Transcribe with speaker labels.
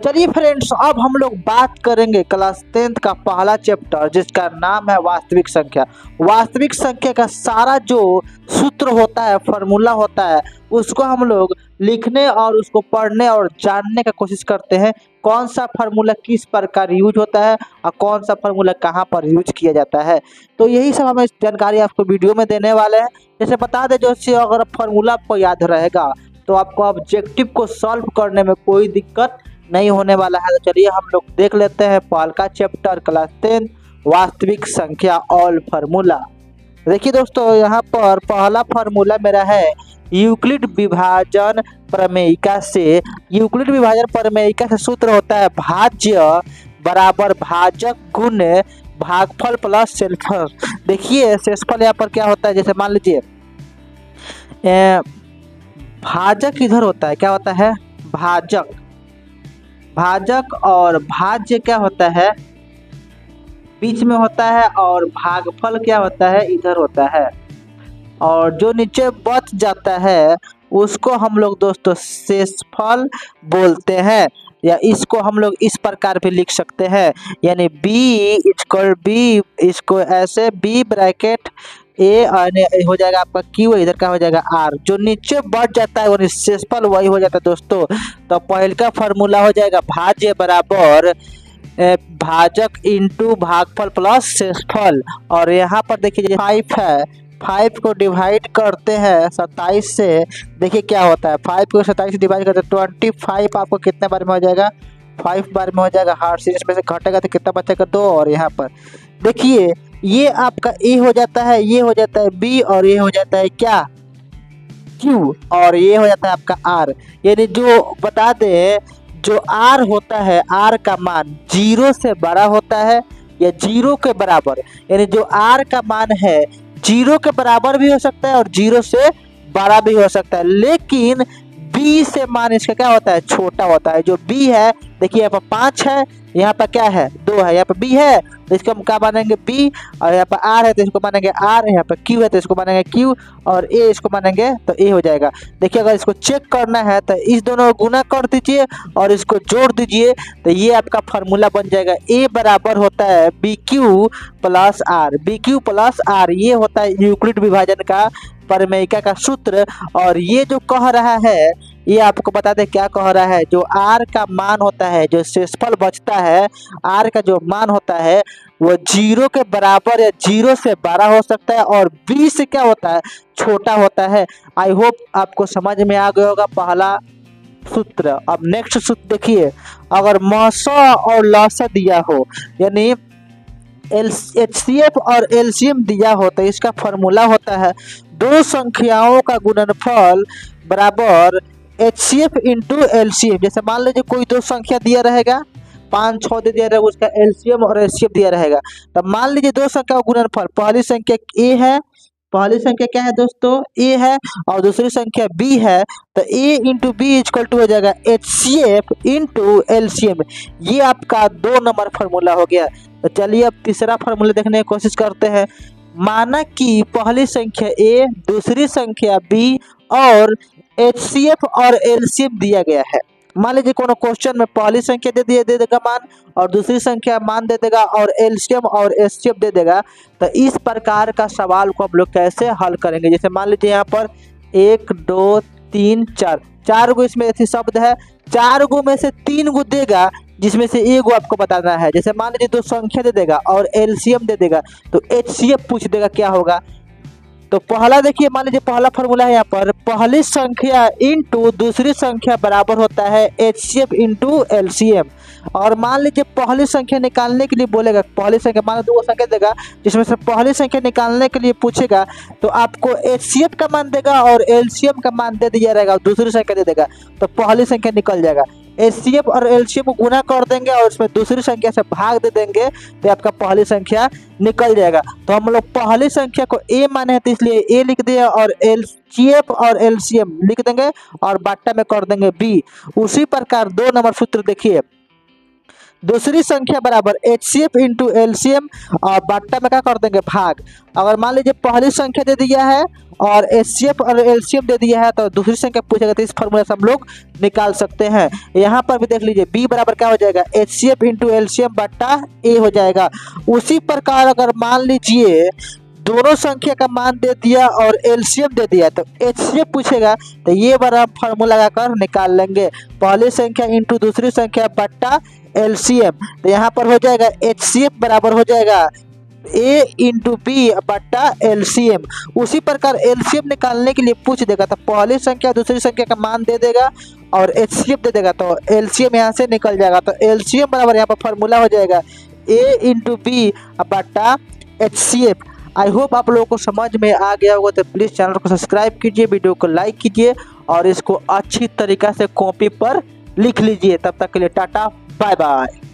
Speaker 1: चलिए फ्रेंड्स, अब हम लोग बात करेंगे क्लास 10th का पहला चैप्टर जिसका नाम है वास्तविक संख्या। वास्तविक संख्या का सारा जो सूत्र होता है, फॉर्मूला होता है, उसको हम लोग लिखने और उसको पढ़ने और जानने का कोशिश करते हैं। कौन सा फार्मूला किस प्रकार यूज होता है और कौन सा फार्मूला कहाँ पर यूज किया जाता है, तो यही सब हम जानकारी आपको वीडियो में देने वाले हैं। जैसे बता दें, जो अगर फार्मूला आपको याद रहेगा तो आपको ऑब्जेक्टिव को सॉल्व करने में कोई दिक्कत नहीं होने वाला है। तो चलिए हम लोग देख लेते हैं पहला चैप्टर क्लास 10 वास्तविक संख्या ऑल फार्मूला। देखिए दोस्तों, यहाँ पर पहला फार्मूला मेरा है यूक्लिड विभाजन प्रमेयिका से। यूक्लिड विभाजन प्रमेयिका से सूत्र होता है भाज्य बराबर भाजक गुण भागफल प्लस शेषफल। देखिए शेषफल यहाँ पर क्या होता है, जैसे मान लीजिए भाजक इधर होता है, क्या होता है भाजक, भाजक और भाज्य क्या होता है बीच में होता है, और भागफल क्या होता है इधर होता है, और जो नीचे बच जाता है उसको हम लोग दोस्तों शेषफल बोलते हैं। या इसको हम लोग इस प्रकार भी लिख सकते हैं, यानी बी इसको ऐसे बी ब्रैकेट ए हो जाएगा आपका क्यू, इधर का हो जाएगा आर। जो नीचे बढ़ जाता है वो शेषफल वही हो जाता है दोस्तों। तो पहले का फार्मूला हो जाएगा भाज्य बराबर भाजक इंटू भागफल प्लस शेषफल। और यहाँ पर देखिए 5 है, 5 को डिवाइड करते हैं 27 से, देखिए क्या होता है 5 को 27 से डिवाइड करते हैं 25 आपको कितने बार में हो जाएगा 5 बार में हो जाएगा। हार्ड सीरीज में से घटेगा तो कितना बचेगा 2, और यहाँ पर देखिए ये आपका ए हो जाता है, ये हो जाता है बी, और ये हो जाता है क्या क्यू, और ये हो जाता है आपका आर। यानी जो बता दे जो आर होता है, आर का मान 0 से बड़ा होता है या 0 के बराबर, यानी जो आर का मान है 0 के बराबर भी हो सकता है और 0 से बड़ा भी हो सकता है, लेकिन बी से मान इसका क्या होता है छोटा होता है। जो बी है देखिए यहाँ पर 5 है, यहाँ पर क्या है 2 है, यहाँ पर बी है तो इसको हम क्या मानेंगे बी, और यहाँ पर आर है तो इसको मानेंगे आर, यहाँ पर क्यू है तो इसको मानेंगे क्यू, और ए इसको मानेंगे तो ए हो जाएगा। देखिए अगर इसको चेक करना है तो इस दोनों को गुना कर दीजिए और इसको जोड़ दीजिए, तो ये आपका फार्मूला बन जाएगा ए बराबर होता है B Q plus R. B Q plus R ये होता है यूक्लिड विभाजन का प्रमेयिका का सूत्र। और ये जो कह रहा है ये आपको बता दें क्या कह रहा है, जो आर का मान होता है, जो शेषफल बचता है, आर का जो मान होता है वो 0 के बराबर या 0 से बड़ा हो सकता है और बी से क्या होता है छोटा होता है। आई होप आपको समझ में आ गया होगा पहला सूत्र। अब नेक्स्ट सूत्र देखिए, अगर मसा और लसा दिया हो, यानी HCF और LCM दिया हो, तो इसका फॉर्मूला होता है दो संख्याओं का गुणनफल बराबर HCF इंटू LCM। जैसे मान लीजिए कोई दो संख्या दिया रहेगा, 5 6 दे दिया रहेगा, उसका LCM और HCF दिया रहेगा। तो मान लीजिए दो संख्या का गुणनफल, पहली संख्या A है, पहली संख्या क्या है दोस्तों A है, और दूसरी संख्या B है, तो A into B equal to हो जाएगा HCF इंटू LCM। ये आपका 2 नंबर फार्मूला हो गया। तो चलिए अब तीसरा फार्मूला देखने की कोशिश करते हैं। माना कि पहली संख्या A, दूसरी संख्या B और HCF और LCM दिया गया है। मान लीजिए कोनो क्वेश्चन में पहली संख्या दे देगा मान, और दूसरी संख्या मान दे देगा, और LCM और HCF दे देगा। तो इस प्रकार का सवाल को हम लोग कैसे हल करेंगे। जैसे मान लीजिए यहाँ पर 1 2 3 4, 4 गो इसमें ऐसे शब्द है, 4 गो में से 3 गो देगा जिसमें से एक गो आपको बताना है। जैसे मान लीजिए दो संख्या दे देगा और LCM दे देगा, तो HCF पूछ देगा क्या होगा। तो पहला देखिए, मान लीजिए पहला फार्मूला है यहाँ पर पहली संख्या इंटू दूसरी संख्या बराबर होता है HCF इंटू LCM। और मान लीजिए पहली संख्या निकालने के लिए बोलेगा, पहली संख्या मान लो 2 संख्या देगा जिसमें से पहली संख्या निकालने के लिए पूछेगा, तो आपको HCF का मान देगा और LCM का मान दे दिया रहेगा, दूसरी संख्या दे देगा, तो पहली संख्या निकल जाएगा। HCF और LCM को गुना कर देंगे और उसमें दूसरी संख्या से भाग दे देंगे, तो आपका पहली संख्या निकल जाएगा। तो हम लोग पहली संख्या को A माने हैं तो इसलिए A लिख दिया, और HCF और LCM लिख देंगे और बाटा में कर देंगे B। उसी प्रकार 2 नंबर सूत्र देखिए, दूसरी संख्या बराबर HCF इंटू LCM और बट्टा में क्या कर देंगे भाग। अगर मान लीजिए पहली संख्या दे दिया है और HCF और LCM दे दिया है तो दूसरी संख्या पूछेगा, तो इस फॉर्मूला से हम लोग निकाल सकते हैं। यहाँ पर भी देख लीजिए B बराबर क्या हो जाएगा HCF इंटू LCM बट्टा A हो जाएगा। उसी प्रकार अगर मान लीजिए दोनों संख्या का मान दे दिया और LCM दे दिया तो HCF पूछेगा, तो ये बार हम फार्मूला लगाकर निकाल लेंगे, पहली संख्या इंटू दूसरी संख्या बट्टा LCM। तो यहाँ पर हो जाएगा HCF बराबर हो जाएगा A इंटू B बट्टा LCM। उसी प्रकार LCM निकालने के लिए पूछ देगा, तो पहली संख्या दूसरी संख्या का मान दे देगा और HCF दे देगा, तो LCM यहाँ से निकल जाएगा। तो LCM बराबर यहाँ पर फार्मूला हो जाएगा A इंटू B बट्टा HCF। आई होप आप लोगों को समझ में आ गया होगा, तो प्लीज़ चैनल को सब्सक्राइब कीजिए, वीडियो को लाइक कीजिए और इसको अच्छी तरीक़ा से कॉपी पर लिख लीजिए। तब तक के लिए टाटा बाय बाय।